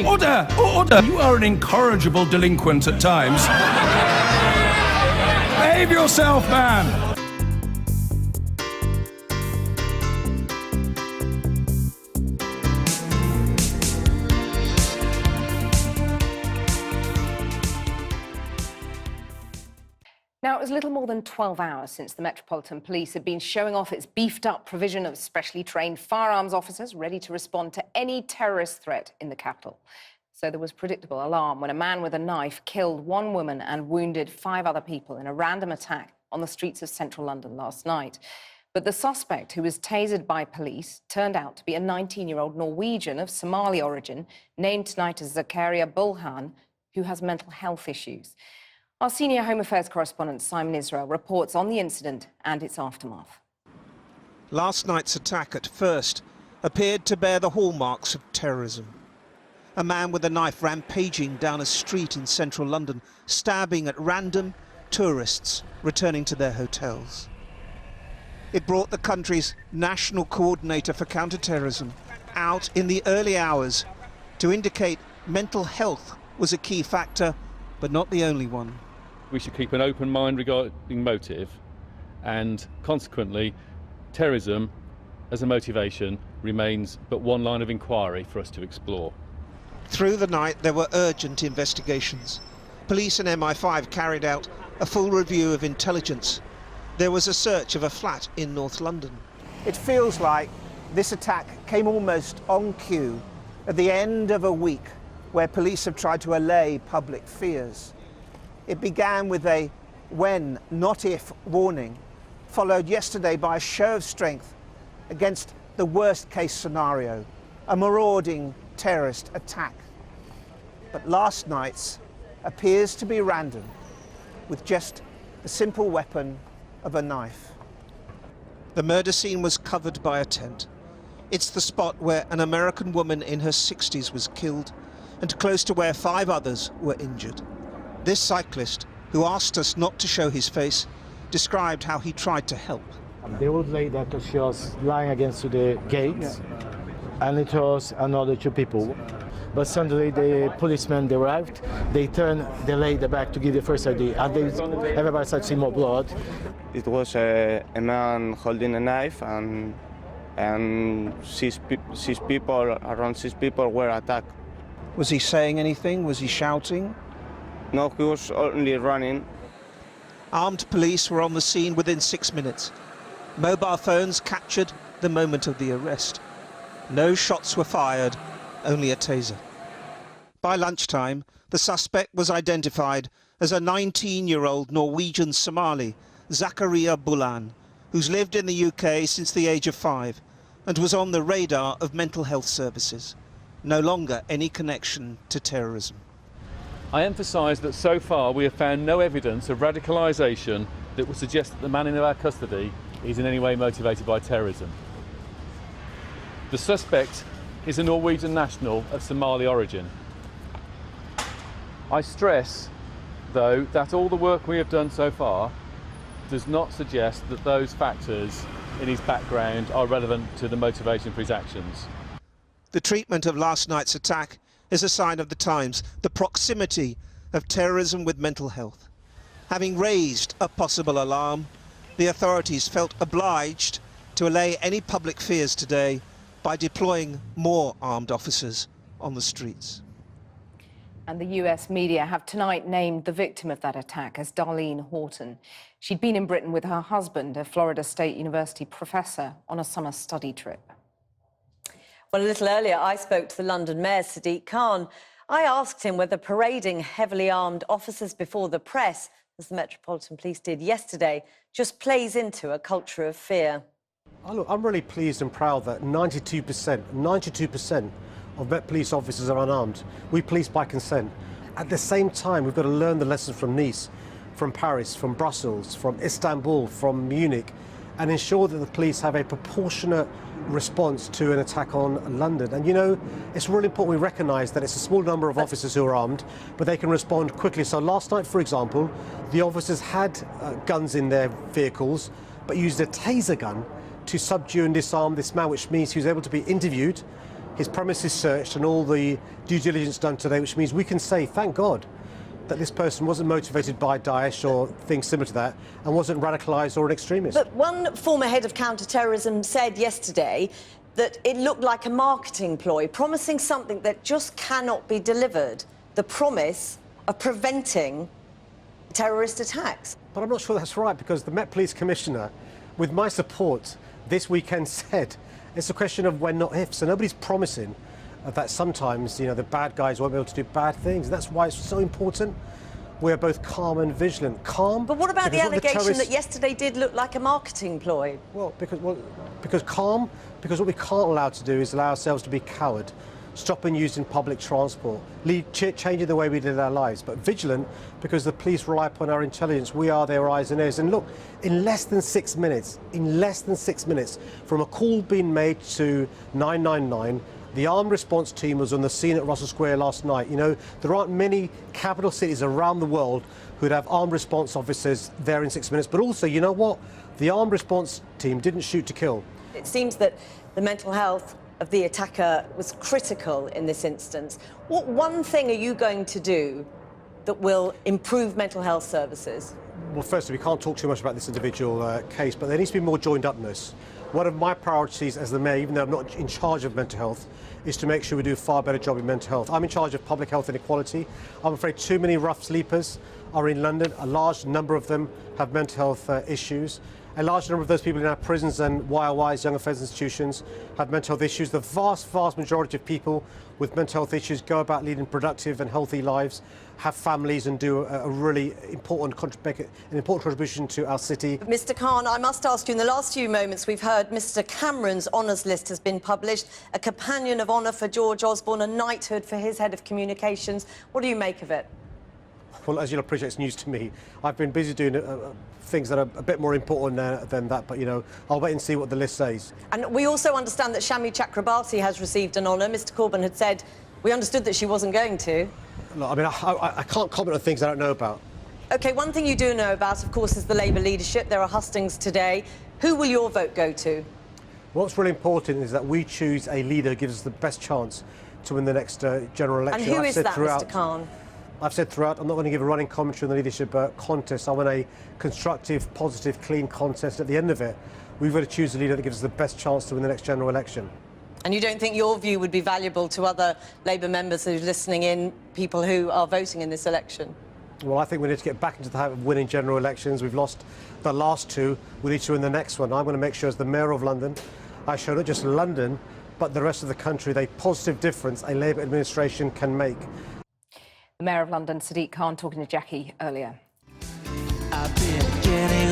Order! Order! You are an incorrigible delinquent at times. Behave yourself, man! Now, it was a little more than 12 hours since the Metropolitan Police had been showing off its beefed-up provision of specially trained firearms officers ready to respond to any terrorist threat in the capital. So there was predictable alarm when a man with a knife killed one woman and wounded 5 other people in a random attack on the streets of central London last night. But the suspect, who was tasered by police, turned out to be a 19-year-old Norwegian of Somali origin, named tonight as Zakaria Bulhan, who has mental health issues. Our senior Home Affairs correspondent, Simon Israel, reports on the incident and its aftermath. Last night's attack at first appeared to bear the hallmarks of terrorism. A man with a knife rampaging down a street in central London, stabbing at random tourists returning to their hotels. It brought the country's national coordinator for counter-terrorism out in the early hours to indicate mental health was a key factor, but not the only one. We should keep an open mind regarding motive, and consequently, terrorism as a motivation remains but one line of inquiry for us to explore. Through the night, there were urgent investigations. Police and MI5 carried out a full review of intelligence. There was a search of a flat in North London. It feels like this attack came almost on cue at the end of a week where police have tried to allay public fears. It began with a when, not if warning, followed yesterday by a show of strength against the worst case scenario, a marauding terrorist attack. But last night's appears to be random, with just the simple weapon of a knife. The murder scene was covered by a tent. It's the spot where an American woman in her 60s was killed, and close to where 5 others were injured. This cyclist, who asked us not to show his face, described how he tried to help. The old lady that she was lying against the gates, and it was another 2 people. But suddenly the policemen arrived, they turned the lady back to give the first ID, and everybody started seeing more blood. It was a man holding a knife, and around six people were attacked. Was he saying anything? Was he shouting? No, he was only running. Armed police were on the scene within 6 minutes. Mobile phones captured the moment of the arrest. No shots were fired, only a taser. By lunchtime, the suspect was identified as a 19-year-old Norwegian Somali, Zakaria Bulhan, who's lived in the UK since the age of 5 and was on the radar of mental health services. No longer any connection to terrorism. I emphasise that so far we have found no evidence of radicalisation that would suggest that the man in our custody is in any way motivated by terrorism. The suspect is a Norwegian national of Somali origin. I stress, though, that all the work we have done so far does not suggest that those factors in his background are relevant to the motivation for his actions. The treatment of last night's attack is a sign of the times, the proximity of terrorism with mental health. Having raised a possible alarm, the authorities felt obliged to allay any public fears today by deploying more armed officers on the streets. And the US media have tonight named the victim of that attack as Darlene Horton. She'd been in Britain with her husband, a Florida State University professor, on a summer study trip. Well, a little earlier, I spoke to the London Mayor, Sadiq Khan. I asked him whether parading heavily armed officers before the press, as the Metropolitan Police did yesterday, just plays into a culture of fear. Look, I'm really pleased and proud that 92% of Met Police officers are unarmed. We police by consent. At the same time, we've got to learn the lessons from Nice, from Paris, from Brussels, from Istanbul, from Munich, and ensure that the police have a proportionate response to an attack on London. And you know, it's really important we recognise that it's a small number of officers who are armed, but they can respond quickly. So last night, for example, the officers had guns in their vehicles, but used a taser gun to subdue and disarm this man, which means he was able to be interviewed, his premises searched and all the due diligence done today, which means we can say, thank God, that this person wasn't motivated by Daesh or things similar to that and wasn't radicalised or an extremist. But one former head of counter-terrorism said yesterday that it looked like a marketing ploy, promising something that just cannot be delivered, the promise of preventing terrorist attacks. But I'm not sure that's right, because the Met Police Commissioner, with my support, this weekend said it's a question of when, not if. So nobody's promising that sometimes, the bad guys won't be able to do bad things. That's why it's so important we're both calm and vigilant. Calm. But what about the because allegation that yesterday did look like a marketing ploy? Because calm, because what we can't allow to do is allow ourselves to be coward, stopping using public transport, changing the way we live our lives. But vigilant, because the police rely upon our intelligence. We are their eyes and ears. And look, in less than 6 minutes, from a call being made to 999, the armed response team was on the scene at Russell Square last night. There aren't many capital cities around the world who'd have armed response officers there in 6 minutes. But also, you know what? The armed response team didn't shoot to kill. It seems that the mental health of the attacker was critical in this instance. What one thing are you going to do that will improve mental health services? Well, firstly, we can't talk too much about this individual case, but there needs to be more joined-upness. One of my priorities as the Mayor, even though I'm not in charge of mental health, is to make sure we do a far better job in mental health. I'm in charge of public health and equality. I'm afraid too many rough sleepers are in London. A large number of them have mental health issues. A large number of those people in our prisons and YOIs, young offenders institutions, have mental health issues. The vast majority of people with mental health issues go about leading productive and healthy lives, have families, and do a really important contribution to our city. Mr. Khan, I must ask you, in the last few moments we've heard Mr. Cameron's honours list has been published, a Companion of Honour for George Osborne, a knighthood for his head of communications. What do you make of it? Well, as you'll appreciate, it's news to me. I've been busy doing things that are a bit more important than that, but, I'll wait and see what the list says. And we also understand that Shami Chakrabarti has received an honour. Mr. Corbyn had said we understood that she wasn't going to. Look, I can't comment on things I don't know about. OK, one thing you do know about, of course, is the Labour leadership. There are hustings today. Who will your vote go to? What's really important is that we choose a leader who gives us the best chance to win the next general election. And who is that, Mr. Khan? I've said throughout, I'm not going to give a running commentary on the leadership contest. I want a constructive, positive, clean contest. At the end of it, we've got to choose a leader that gives us the best chance to win the next general election. And you don't think your view would be valuable to other Labour members who are listening in, people who are voting in this election? Well, I think we need to get back into the habit of winning general elections. We've lost the last two. We need to win the next one. I'm going to make sure, as the Mayor of London, I show not just London, but the rest of the country the positive difference a Labour administration can make. The Mayor of London, Sadiq Khan, talking to Jackie earlier. I've been getting